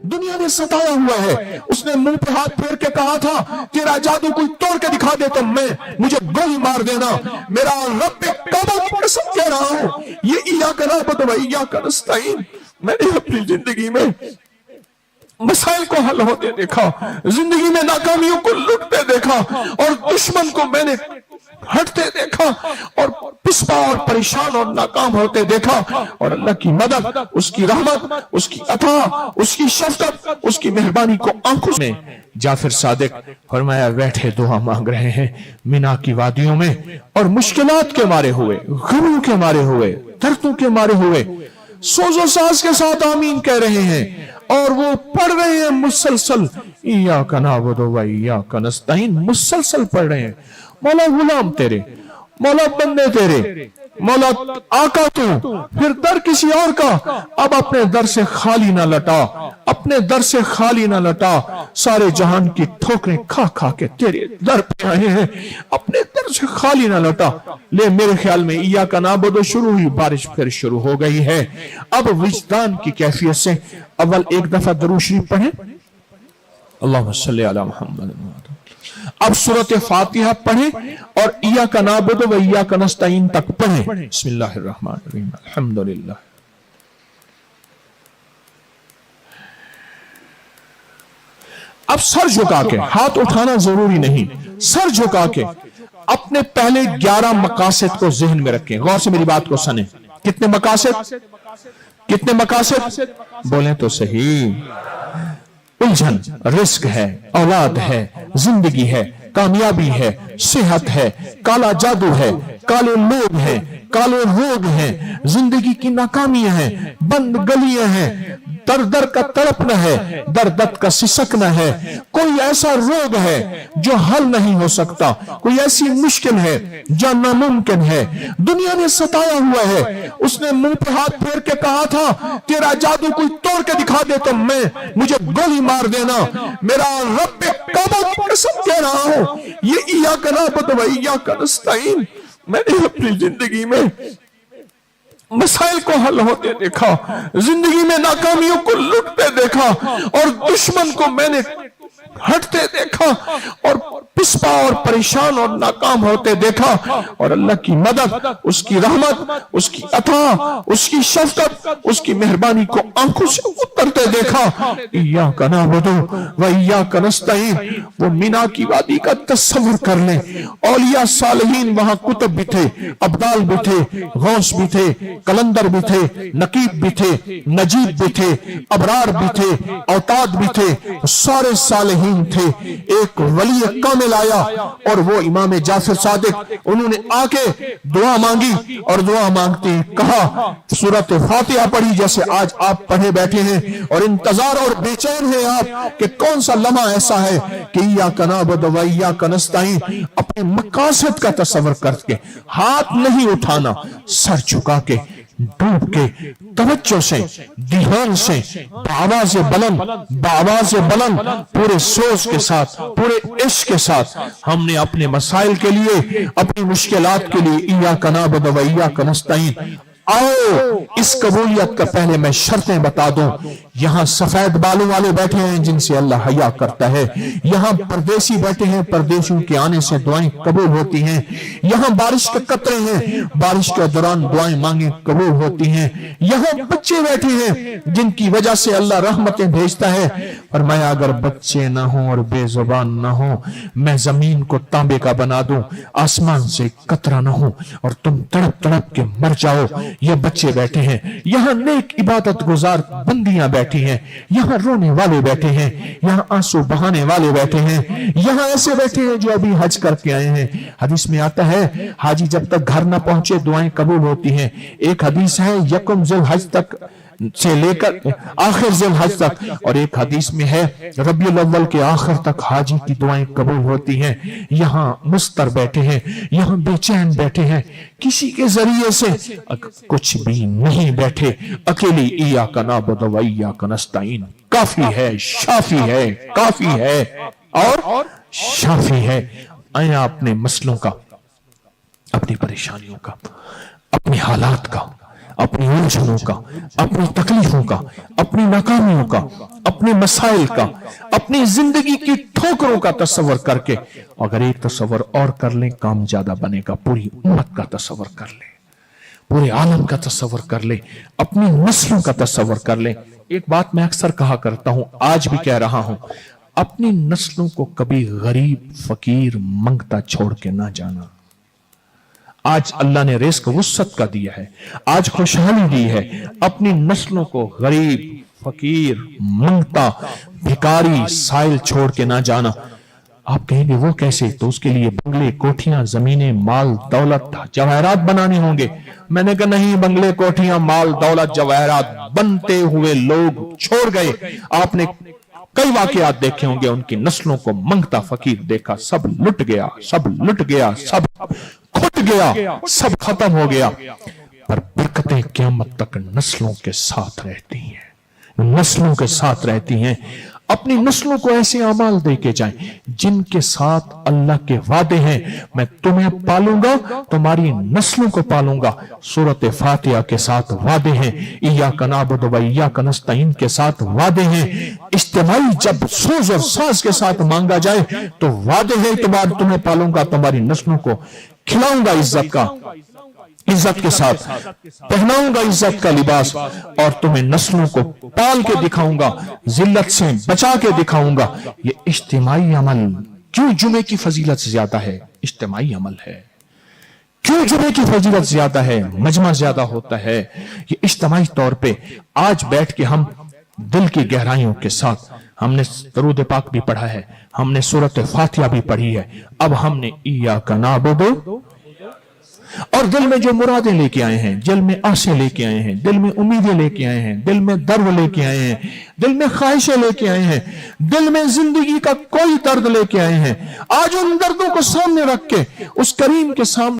दुनिया ने सताया हुआ है। उसने मुंह पे हाथ फेर के कहा था, तेरा जादू कोई तोड़ के दिखा दे तो मुझे गोली मार देना। मेरा रब काबा की कसम कह रहा हूं, ये इय्याका नअबुदु व इय्याका नस्तईन मैंने अपनी जिंदगी में मसाइल को हल होते देखा, जिंदगी में नाकामियों को लुटते देखा और दुश्मन को मैंने हटते देखा और पिसपा और परेशान और नाकाम होते देखा। और अल्लाह की मदद, उसकी रहमत, उसकी अता, उसकी शफकत, उसकी मेहरबानी को आंखों में जाफर सादिक फरमाया बैठे दुआ मांग रहे हैं मिना की वादियों में और मुश्किलात के मारे हुए, गमों के मारे हुए, दर्दों के मारे हुए सोजो साज के साथ आमीन कह रहे हैं और वो पढ़ रहे हैं मुसलसल इय्याका नअबुदु व इय्याका नस्तईन, मुसलसल पढ़ रहे हैं। मौला गुलाम तेरे, मौला बंदे तेरे, मौला आका तू, फिर दर किसी और का। अब अपने दर से खाली ना लटा, अपने दर से खाली ना लटा। सारे जहान की ठोकरें खा खा के तेरे दर पे आए हैं, अपने दर से खाली ना लटा। ले मेरे ख्याल में इय्याका नअबुदु शुरू हुई, बारिश फिर शुरू हो गई है। अब विजदान की कैफियत से अव्वल एक दफा दरूद शरीफ पढ़ें, अल्लाहुम्मा सल्ली अला मुहम्मद। अब सूरत फातिहा पढ़ें और इय्याका नअबुदु व इय्याका नस्तईन तक पढ़ें। बिस्मिल्लाहिर रहमानिर रहीम, अल्हम्दुलिल्लाह। अब सर झुका के, हाथ उठाना जरूरी नहीं, सर झुका के अपने पहले 11 मकासद को ज़हन में रखें। गौर से मेरी बात को सुने। कितने मकासद? कितने मकासद? बोले तो सही। उलझन, रिस्क है, औलाद है, जिंदगी है, कामयाबी है, सेहत है, काला जादू है, काले लोग हैं, काले रोग हैं, जिंदगी की नाकामियां हैं, बंद गलियां हैं, दर दर का तड़पना है, दर दर का सिसकना है। कोई ऐसा रोग है जो हल नहीं हो सकता, कोई ऐसी मुश्किल है जो नामुमकिन है। दुनिया ने सताया हुआ है। उसने मुंह पे हाथ फेर के कहा था, तेरा जादू कोई तोड़ के दिखा दे तो मुझे गोली मार देना। मेरा रब काबा की कसम कह रहा हूं, ये इय्याका नअबुदु व इय्याका नस्तईन मैंने अपनी जिंदगी में मसाइल को हल होते देखा, जिंदगी में नाकामियों को लुटते देखा और दुश्मन को मैंने हटते देखा और पिसपा और परेशान और नाकाम होते देखा। और अल्लाह की मदद, उसकी रहमत, उसकी अता, उसकी शफकत, उसकी मेहरबानी को आंखों से उतरते देखा। इय्याका नअबुदु व इय्याका नस्तईन। वो मीना की वादी का तस्वुर कर लें। औलिया सालिहीन वहां कुतुब भी थे, अब्दाल भी थे, गौस भी थे, कलंदर भी थे, नकीब भी थे, नजीब भी थे, अबरार भी थे, औताद भी थे, सारे सालिहीन थे। एक वली कामिल आया और वो इमाम जाफर सादिक, उन्होंने आके दुआ मांगी और दुआ मांगते कहा, सूरत फातिहा पढ़ी जैसे आज आप पढ़े बैठे हैं और इंतजार और बेचैन हैं आप कि कौन सा लम्हा ऐसा है कि इय्याका नअबुदु व इय्याका नस्तईन अपने मकासद का तस्वर करके हाथ नहीं उठाना, सर झुका के, डूब के, तवज्जो से, ध्यान से, बावाज़े बुलंद, पूरे सोच के साथ, पूरे इश्क के साथ हमने अपने मसाइल के लिए, अपनी मुश्किलात के लिए इय्याका नअबुदु व इय्याका नस्तईन। आओ इस कबूलियत का पहले मैं शर्तें बता दूं। यहाँ सफेद बालों वाले बैठे हैं जिनसे अल्लाह हया करता है। यहाँ परदेसी बैठे हैं, परदेशियों के आने से दुआएं कबूल होती हैं। यहाँ बारिश के कतरे हैं, बारिश के दौरान दुआएं मांगे कबूल होती हैं। यहाँ बच्चे बैठे हैं जिनकी वजह से अल्लाह रहमतें भेजता है। फरमाया अगर बच्चे ना हो और बेजुबान ना हो, मैं जमीन को तांबे का बना दूं, आसमान से कतरा ना हो और तुम तड़प तड़प के मर जाओ। ये बच्चे बैठे हैं, यहाँ नेक इबादत गुजार बंदियां बैठी हैं, यहाँ रोने वाले बैठे हैं, यहाँ आंसू बहाने वाले बैठे हैं, यहाँ ऐसे बैठे हैं जो अभी हज करके आए हैं। हदीस में आता है हाजी जब तक घर न पहुंचे दुआएं कबूल होती हैं। एक हदीस है यकुम ज़िल हज तक से लेकर आखिर ज़िल हज तक, और एक हदीस में है रबीउल अव्वल के आखिर तक हाजी की दुआएं कबूल होती हैं। यहाँ मुस्तर बैठे हैं, यहाँ बेचैन बैठे हैं, किसी के जरिए से कुछ भी नहीं बैठे, अकेली इय्याका नअबुदु व इय्याका नस्तईन काफी है, शाफी है, काफी है और शाफी है। आया अपने मसलों का, अपनी परेशानियों का, अपने हालात का, अपनी उलझनों का, अपनी तकलीफों का, अपनी नाकामियों का, अपने मसाइल का, अपनी जिंदगी की ठोकरों का तस्वर करके, अगर एक तस्वर और कर लें काम ज्यादा बनेगा, पूरी उम्मत का तस्वर कर ले, पूरे आलम का तस्वर कर ले, अपनी नस्लों का तस्वर कर ले। एक बात मैं अक्सर कहा करता हूं, आज भी कह रहा हूं, अपनी नस्लों को कभी गरीब फकीर मंगता छोड़ के ना जाना। आज अल्लाह ने रिस्क वुसअत का दिया है, आज खुशहाली दी है, अपनी नस्लों को गरीब फकीर मंगता भिखारी साइल छोड़ के ना जाना। आप कहेंगे वो कैसे? तो उसके लिए बंगले कोठियां जमीनें माल दौलत जवाहरात बनाने होंगे। मैंने कहा नहीं, बंगले कोठियां माल दौलत जवाहरात बनते हुए लोग छोड़ गए। आपने कई वाकयात देखे होंगे, उनकी नस्लों को मंगता फकीर देखा, सब लुट गया, सब लुट गया, सब खुट गया, सब खत्म हो गया। पर बरकतें क़यामत तक नस्लों के साथ रहती हैं, नस्लों के साथ रहती हैं। अपनी नस्लों को ऐसे अमाल दे के जाएं जिनके साथ अल्लाह के वादे हैं, मैं तुम्हें पालूंगा, तुम्हारी नस्लों को पालूंगा। सूरत फातिहा के साथ वादे हैं, इय्याका नअबुदु व इय्याका नस्तईन के साथ वादे हैं। इज्तिमाई जब सोज और साज के साथ मांगा जाए तो वादे हैं, तुम्हें पालूंगा, तुम्हारी नस्लों को खिलाऊंगा इज्जत के साथ, पहनाऊंगा इज्जत का लिबास, और तुम्हें नस्लों को पाल के दिखाऊंगा, जिल्लत से बचा के दिखाऊंगा। ये इज्तिमाई अमल क्यों जुमे की फजीलत ज्यादा है? इज्तिमाई अमल है। क्यों जुमे की फजीलत ज्यादा है, मजमा ज्यादा होता है? ये इज्तिमाई तौर पे आज बैठ के हम दिल की गहराइयों के साथ, हमने दरूद पाक भी पढ़ा है, हमने सूरत फातिहा भी पढ़ी है, अब हमने इय्याका नअबुदु, और दिल में जो मुरादें लेके आए हैं, दिल में आशे लेके आए हैं, दिल में उम्मीदें लेके आए हैं, दिल में दर्द लेके आए हैं, दिल में ख्वाहिशें लेके आए हैं, दिल में जिंदगी का कोई दर्द लेके आए हैं, आज उन दर्दों को सामने रख के उस करीम के सामने